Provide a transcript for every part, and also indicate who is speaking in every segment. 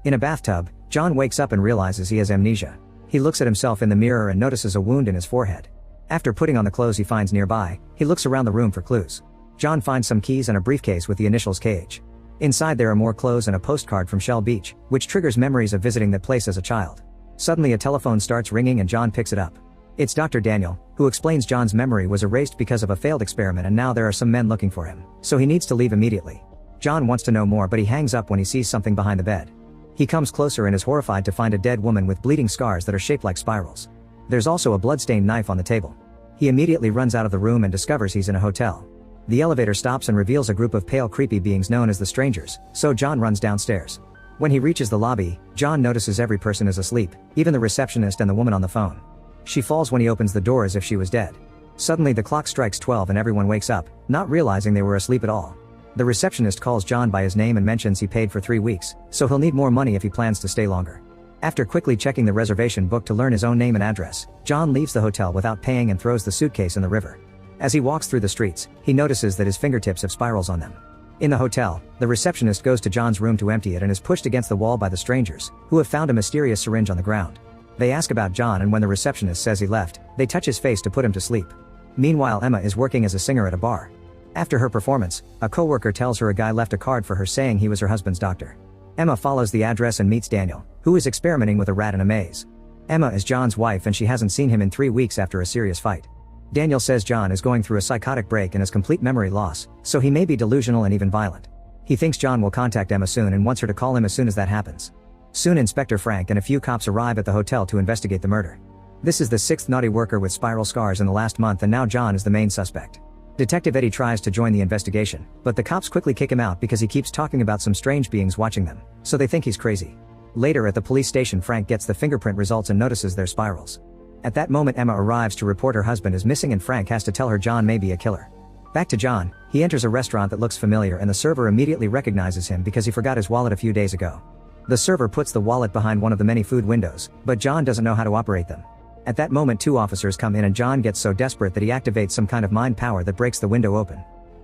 Speaker 1: In a bathtub, John wakes up and realizes he has amnesia. He looks at himself in the mirror and notices a wound in his forehead. After putting on the clothes he finds nearby, he looks around the room for clues. John finds some keys and a briefcase with the initials KH. Inside there are more clothes and a postcard from Shell Beach, which triggers memories of visiting that place as a child. Suddenly a telephone starts ringing and John picks it up. It's Dr. Daniel, who explains John's memory was erased because of a failed experiment and now there are some men looking for him, so he needs to leave immediately. John wants to know more but he hangs up when he sees something behind the bed. He comes closer and is horrified to find a dead woman with bleeding scars that are shaped like spirals. There's also a blood-stained knife on the table. He immediately runs out of the room and discovers he's in a hotel. The elevator stops and reveals a group of pale creepy beings known as the Strangers, so John runs downstairs. When he reaches the lobby, John notices every person is asleep, even the receptionist and the woman on the phone. She falls when he opens the door as if she was dead. Suddenly the clock strikes 12 and everyone wakes up, not realizing they were asleep at all. The receptionist calls John by his name and mentions he paid for 3 weeks, so he'll need more money if he plans to stay longer. After quickly checking the reservation book to learn his own name and address, John leaves the hotel without paying and throws the suitcase in the river. As he walks through the streets, he notices that his fingertips have spirals on them. In the hotel, the receptionist goes to John's room to empty it and is pushed against the wall by the Strangers, who have found a mysterious syringe on the ground. They ask about John and when the receptionist says he left, they touch his face to put him to sleep. Meanwhile, Emma is working as a singer at a bar. After her performance, a coworker tells her a guy left a card for her saying he was her husband's doctor. Emma follows the address and meets Daniel, who is experimenting with a rat in a maze. Emma is John's wife and she hasn't seen him in 3 weeks after a serious fight. Daniel says John is going through a psychotic break and has complete memory loss, so he may be delusional and even violent. He thinks John will contact Emma soon and wants her to call him as soon as that happens. Soon Inspector Frank and a few cops arrive at the hotel to investigate the murder. This is the 6th naughty worker with spiral scars in the last month and now John is the main suspect. Detective Eddie tries to join the investigation, but the cops quickly kick him out because he keeps talking about some strange beings watching them, so they think he's crazy. Later at the police station, Frank gets the fingerprint results and notices their spirals. At that moment Emma arrives to report her husband is missing and Frank has to tell her John may be a killer. Back to John, he enters a restaurant that looks familiar and the server immediately recognizes him because he forgot his wallet a few days ago. The server puts the wallet behind one of the many food windows, but John doesn't know how to operate them. At that moment 2 officers come in and John gets so desperate that he activates some kind of mind power that breaks the window open.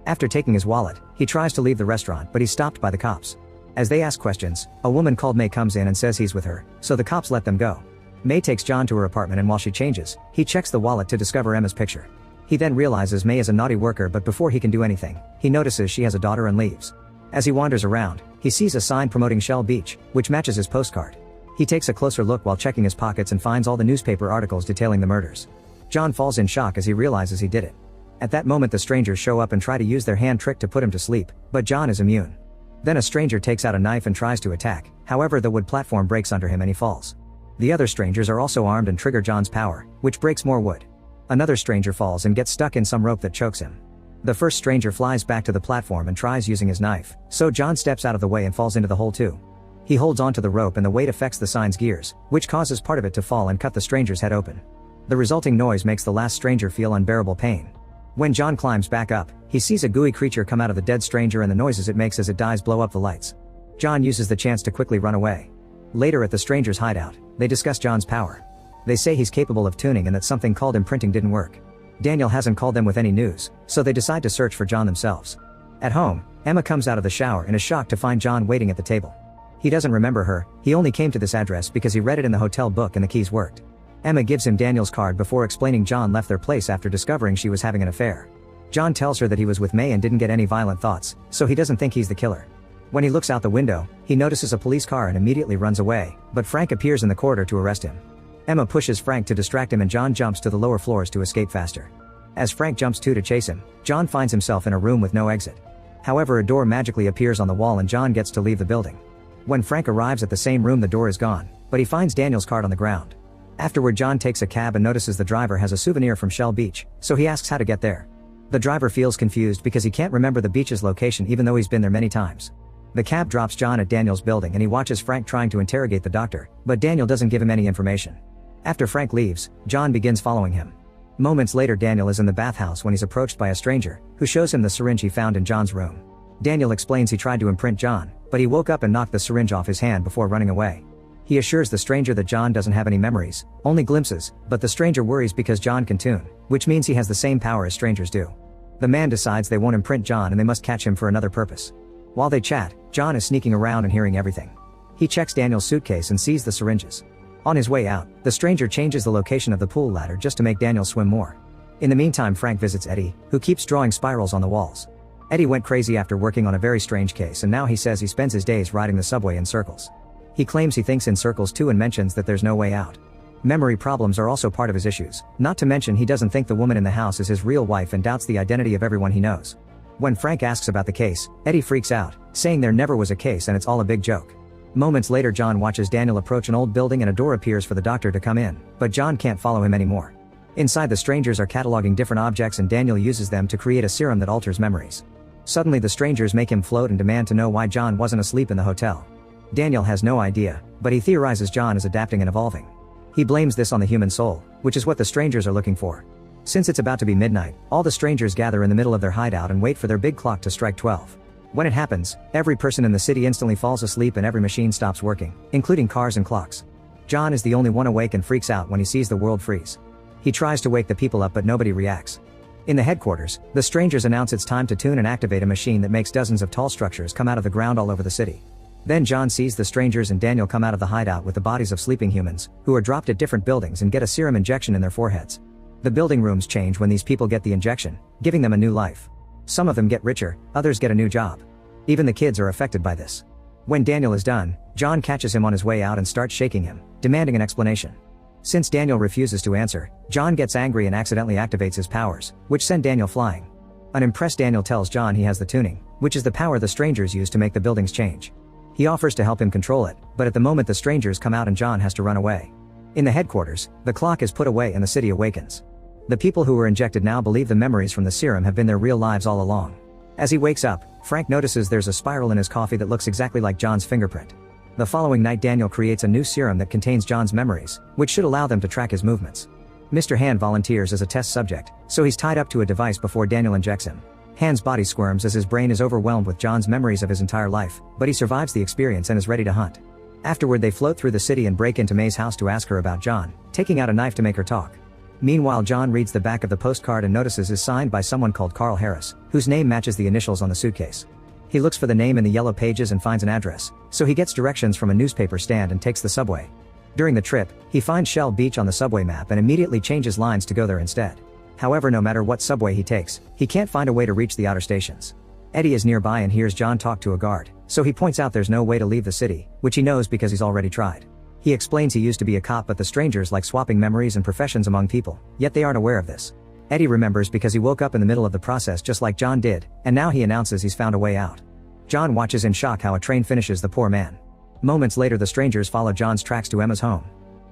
Speaker 1: After taking his wallet, he tries to leave the restaurant but he's stopped by the cops. As they ask questions, a woman called May comes in and says he's with her, so the cops let them go. May takes John to her apartment and while she changes, he checks the wallet to discover Emma's picture. He then realizes May is a naughty worker but before he can do anything, he notices she has a daughter and leaves. As he wanders around, he sees a sign promoting Shell Beach, which matches his postcard. He takes a closer look while checking his pockets and finds all the newspaper articles detailing the murders. John falls in shock as he realizes he did it. At that moment the Strangers show up and try to use their hand trick to put him to sleep, but John is immune. Then a stranger takes out a knife and tries to attack, however the wood platform breaks under him and he falls. The other Strangers are also armed and trigger John's power, which breaks more wood. Another stranger falls and gets stuck in some rope that chokes him. The first stranger flies back to the platform and tries using his knife, so John steps out of the way and falls into the hole too. He holds onto the rope and the weight affects the sign's gears, which causes part of it to fall and cut the stranger's head open. The resulting noise makes the last stranger feel unbearable pain. When John climbs back up, he sees a gooey creature come out of the dead stranger and the noises it makes as it dies blow up the lights. John uses the chance to quickly run away. Later at the stranger's hideout, they discuss John's power. They say he's capable of tuning and that something called imprinting didn't work. Daniel hasn't called them with any news, so they decide to search for John themselves. At home, Emma comes out of the shower and is shocked to find John waiting at the table. He doesn't remember her, he only came to this address because he read it in the hotel book and the keys worked. Emma gives him Daniel's card before explaining John left their place after discovering she was having an affair. John tells her that he was with May and didn't get any violent thoughts, so he doesn't think he's the killer. When he looks out the window, he notices a police car and immediately runs away, but Frank appears in the corridor to arrest him. Emma pushes Frank to distract him and John jumps to the lower floors to escape faster. As Frank jumps to chase him, John finds himself in a room with no exit. However, a door magically appears on the wall and John gets to leave the building. When Frank arrives at the same room, the door is gone, but he finds Daniel's card on the ground. Afterward, John takes a cab and notices the driver has a souvenir from Shell Beach, so he asks how to get there. The driver feels confused because he can't remember the beach's location even though he's been there many times. The cab drops John at Daniel's building and he watches Frank trying to interrogate the doctor, but Daniel doesn't give him any information. After Frank leaves, John begins following him. Moments later, Daniel is in the bathhouse when he's approached by a stranger, who shows him the syringe he found in John's room. Daniel explains he tried to imprint John, but he woke up and knocked the syringe off his hand before running away. He assures the stranger that John doesn't have any memories, only glimpses, but the stranger worries because John can tune, which means he has the same power as strangers do. The man decides they won't imprint John and they must catch him for another purpose. While they chat, John is sneaking around and hearing everything. He checks Daniel's suitcase and sees the syringes. On his way out, the stranger changes the location of the pool ladder just to make Daniel swim more. In the meantime, Frank visits Eddie, who keeps drawing spirals on the walls. Eddie went crazy after working on a very strange case, and now he says he spends his days riding the subway in circles. He claims he thinks in circles too and mentions that there's no way out. Memory problems are also part of his issues, not to mention he doesn't think the woman in the house is his real wife and doubts the identity of everyone he knows. When Frank asks about the case, Eddie freaks out, saying there never was a case and it's all a big joke. Moments later, John watches Daniel approach an old building and a door appears for the doctor to come in, but John can't follow him anymore. Inside, the strangers are cataloging different objects and Daniel uses them to create a serum that alters memories. Suddenly the strangers make him float and demand to know why John wasn't asleep in the hotel. Daniel has no idea, but he theorizes John is adapting and evolving. He blames this on the human soul, which is what the strangers are looking for. Since it's about to be midnight, all the strangers gather in the middle of their hideout and wait for their big clock to strike 12. When it happens, every person in the city instantly falls asleep and every machine stops working, including cars and clocks. John is the only one awake and freaks out when he sees the world freeze. He tries to wake the people up but nobody reacts. In the headquarters, the strangers announce it's time to tune and activate a machine that makes dozens of tall structures come out of the ground all over the city. Then John sees the strangers and Daniel come out of the hideout with the bodies of sleeping humans, who are dropped at different buildings and get a serum injection in their foreheads. The building rooms change when these people get the injection, giving them a new life. Some of them get richer, others get a new job. Even the kids are affected by this. When Daniel is done, John catches him on his way out and starts shaking him, demanding an explanation. Since Daniel refuses to answer, John gets angry and accidentally activates his powers, which send Daniel flying. An impressed Daniel tells John he has the tuning, which is the power the strangers use to make the buildings change. He offers to help him control it, but at the moment the strangers come out and John has to run away. In the headquarters, the clock is put away and the city awakens. The people who were injected now believe the memories from the serum have been their real lives all along. As he wakes up, Frank notices there's a spiral in his coffee that looks exactly like John's fingerprint. The following night, Daniel creates a new serum that contains John's memories, which should allow them to track his movements. Mr. Hand volunteers as a test subject, so he's tied up to a device before Daniel injects him. Hand's body squirms as his brain is overwhelmed with John's memories of his entire life, but he survives the experience and is ready to hunt. Afterward, they float through the city and break into May's house to ask her about John, taking out a knife to make her talk. Meanwhile, John reads the back of the postcard and notices is signed by someone called Carl Harris, whose name matches the initials on the suitcase. He looks for the name in the yellow pages and finds an address, so he gets directions from a newspaper stand and takes the subway. During the trip, he finds Shell Beach on the subway map and immediately changes lines to go there instead. However, no matter what subway he takes, he can't find a way to reach the outer stations. Eddie is nearby and hears John talk to a guard, so he points out there's no way to leave the city, which he knows because he's already tried. He explains he used to be a cop, but the strangers like swapping memories and professions among people, yet they aren't aware of this. Eddie remembers because he woke up in the middle of the process just like John did, and now he announces he's found a way out. John watches in shock how a train finishes the poor man. Moments later, the strangers follow John's tracks to Emma's home.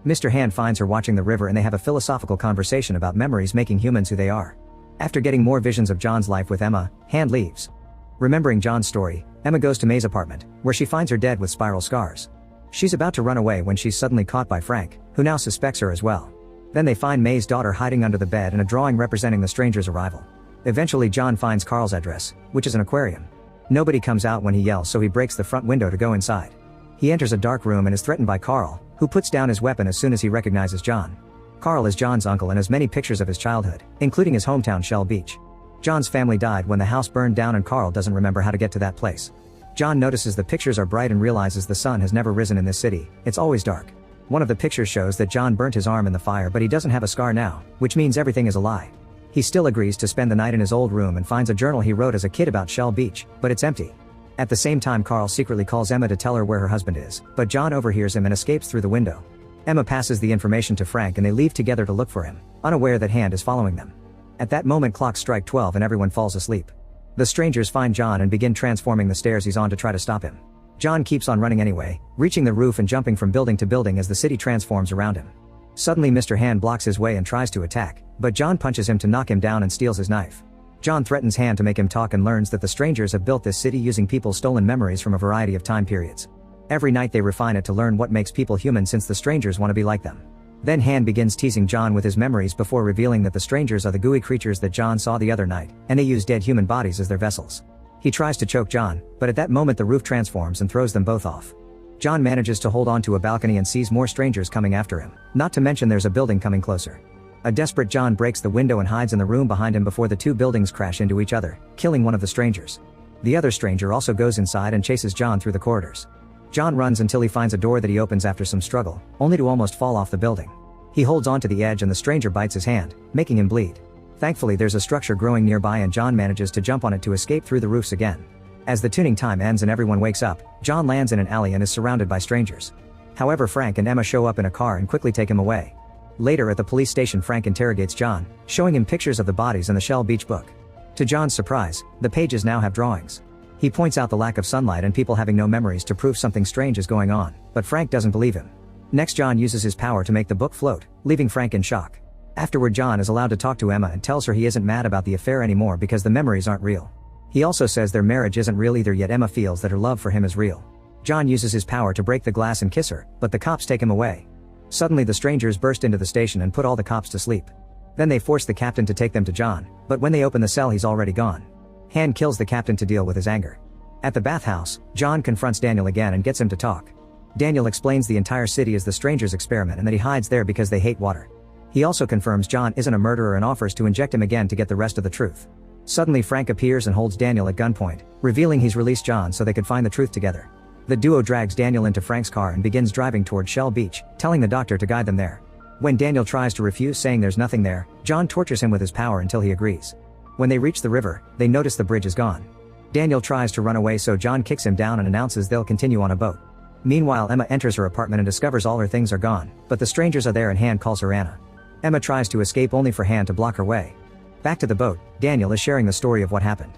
Speaker 1: Mr. Hand finds her watching the river and they have a philosophical conversation about memories making humans who they are. After getting more visions of John's life with Emma, Hand leaves. Remembering John's story, Emma goes to May's apartment, where she finds her dead with spiral scars. She's about to run away when she's suddenly caught by Frank, who now suspects her as well. Then they find May's daughter hiding under the bed and a drawing representing the stranger's arrival. Eventually, John finds Carl's address, which is an aquarium. Nobody comes out when he yells, so he breaks the front window to go inside. He enters a dark room and is threatened by Carl, who puts down his weapon as soon as he recognizes John. Carl is John's uncle and has many pictures of his childhood, including his hometown Shell Beach. John's family died when the house burned down and Carl doesn't remember how to get to that place. John notices the pictures are bright and realizes the sun has never risen in this city, it's always dark. One of the pictures shows that John burnt his arm in the fire, but he doesn't have a scar now, which means everything is a lie. He still agrees to spend the night in his old room and finds a journal he wrote as a kid about Shell Beach, but it's empty. At the same time, Carl secretly calls Emma to tell her where her husband is, but John overhears him and escapes through the window. Emma passes the information to Frank and they leave together to look for him, unaware that Hand is following them. At that moment, clocks strike 12 and everyone falls asleep. The strangers find John and begin transforming the stairs he's on to try to stop him. John keeps on running anyway, reaching the roof and jumping from building to building as the city transforms around him. Suddenly, Mr. Hand blocks his way and tries to attack, but John punches him to knock him down and steals his knife. John threatens Hand to make him talk and learns that the strangers have built this city using people's stolen memories from a variety of time periods. Every night they refine it to learn what makes people human, since the strangers want to be like them. Then Hand begins teasing John with his memories before revealing that the strangers are the gooey creatures that John saw the other night, and they use dead human bodies as their vessels. He tries to choke John, but at that moment the roof transforms and throws them both off. John manages to hold onto a balcony and sees more strangers coming after him, not to mention there's a building coming closer. A desperate John breaks the window and hides in the room behind him before the two buildings crash into each other, killing one of the strangers. The other stranger also goes inside and chases John through the corridors. John runs until he finds a door that he opens after some struggle, only to almost fall off the building. He holds onto the edge and the stranger bites his hand, making him bleed. Thankfully there's a structure growing nearby and John manages to jump on it to escape through the roofs again. As the tuning time ends and everyone wakes up, John lands in an alley and is surrounded by strangers. However, Frank and Emma show up in a car and quickly take him away. Later at the police station, Frank interrogates John, showing him pictures of the bodies in the Shell Beach book. To John's surprise, the pages now have drawings. He points out the lack of sunlight and people having no memories to prove something strange is going on, but Frank doesn't believe him. Next, John uses his power to make the book float, leaving Frank in shock. Afterward, John is allowed to talk to Emma and tells her he isn't mad about the affair anymore because the memories aren't real. He also says their marriage isn't real either, yet Emma feels that her love for him is real. John uses his power to break the glass and kiss her, but the cops take him away. Suddenly the strangers burst into the station and put all the cops to sleep. Then they force the captain to take them to John, but when they open the cell he's already gone. Han kills the captain to deal with his anger. At the bathhouse, John confronts Daniel again and gets him to talk. Daniel explains the entire city is the strangers' experiment and that he hides there because they hate water. He also confirms John isn't a murderer and offers to inject him again to get the rest of the truth. Suddenly Frank appears and holds Daniel at gunpoint, revealing he's released John so they could find the truth together. The duo drags Daniel into Frank's car and begins driving toward Shell Beach, telling the doctor to guide them there. When Daniel tries to refuse, saying there's nothing there, John tortures him with his power until he agrees. When they reach the river, they notice the bridge is gone. Daniel tries to run away, so John kicks him down and announces they'll continue on a boat. Meanwhile, Emma enters her apartment and discovers all her things are gone, but the strangers are there and Han calls her Anna. Emma tries to escape only for Han to block her way. Back to the boat, Daniel is sharing the story of what happened.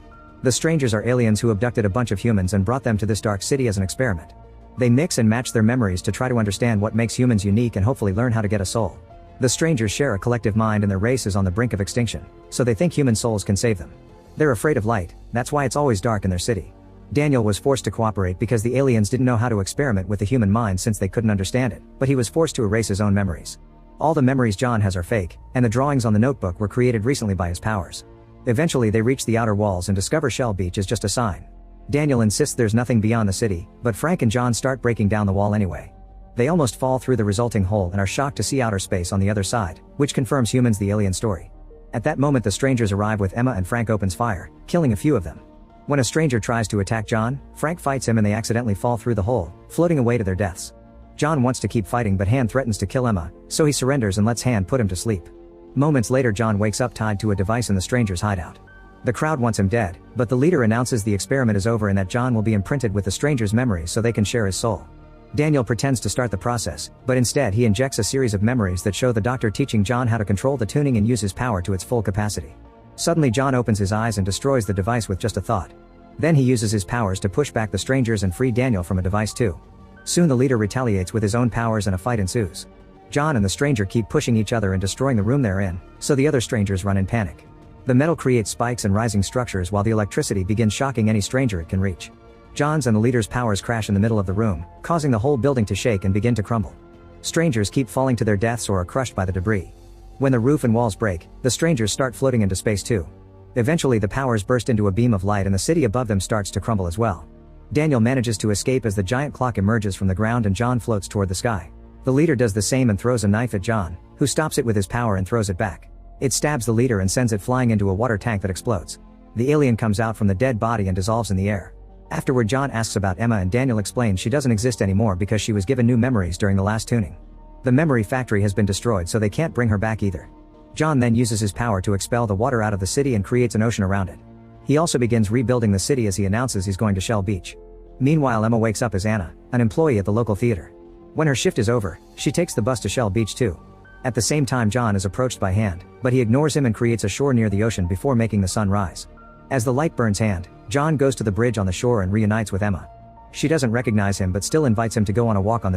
Speaker 1: The strangers are aliens who abducted a bunch of humans and brought them to this dark city as an experiment. They mix and match their memories to try to understand what makes humans unique and hopefully learn how to get a soul. The strangers share a collective mind and their race is on the brink of extinction, so they think human souls can save them. They're afraid of light, that's why it's always dark in their city. Daniel was forced to cooperate because the aliens didn't know how to experiment with the human mind since they couldn't understand it, but he was forced to erase his own memories. All the memories John has are fake, and the drawings on the notebook were created recently by his powers. Eventually they reach the outer walls and discover Shell Beach is just a sign. Daniel insists there's nothing beyond the city, but Frank and John start breaking down the wall anyway. They almost fall through the resulting hole and are shocked to see outer space on the other side, which confirms humans the alien story. At that moment the strangers arrive with Emma and Frank opens fire, killing a few of them. When a stranger tries to attack John, Frank fights him and they accidentally fall through the hole, floating away to their deaths. John wants to keep fighting but Han threatens to kill Emma, so he surrenders and lets Han put him to sleep. Moments later John wakes up tied to a device in the stranger's hideout. The crowd wants him dead, but the leader announces the experiment is over and that John will be imprinted with the stranger's memories so they can share his soul. Daniel pretends to start the process, but instead he injects a series of memories that show the doctor teaching John how to control the tuning and use his power to its full capacity. Suddenly John opens his eyes and destroys the device with just a thought. Then he uses his powers to push back the strangers and free Daniel from a device too. Soon the leader retaliates with his own powers and a fight ensues. John and the stranger keep pushing each other and destroying the room they're in, so the other strangers run in panic. The metal creates spikes and rising structures while the electricity begins shocking any stranger it can reach. John's and the leader's powers crash in the middle of the room, causing the whole building to shake and begin to crumble. Strangers keep falling to their deaths or are crushed by the debris. When the roof and walls break, the strangers start floating into space too. Eventually the powers burst into a beam of light and the city above them starts to crumble as well. Daniel manages to escape as the giant clock emerges from the ground and John floats toward the sky. The leader does the same and throws a knife at John, who stops it with his power and throws it back. It stabs the leader and sends it flying into a water tank that explodes. The alien comes out from the dead body and dissolves in the air. Afterward John asks about Emma and Daniel explains she doesn't exist anymore because she was given new memories during the last tuning. The memory factory has been destroyed so they can't bring her back either. John then uses his power to expel the water out of the city and creates an ocean around it. He also begins rebuilding the city as he announces he's going to Shell Beach. Meanwhile Emma wakes up as Anna, an employee at the local theater. When her shift is over, she takes the bus to Shell Beach too. At the same time John is approached by Han, but he ignores him and creates a shore near the ocean before making the sun rise. As the light burns Han, John goes to the bridge on the shore and reunites with Emma. She doesn't recognize him but still invites him to go on a walk on the beach.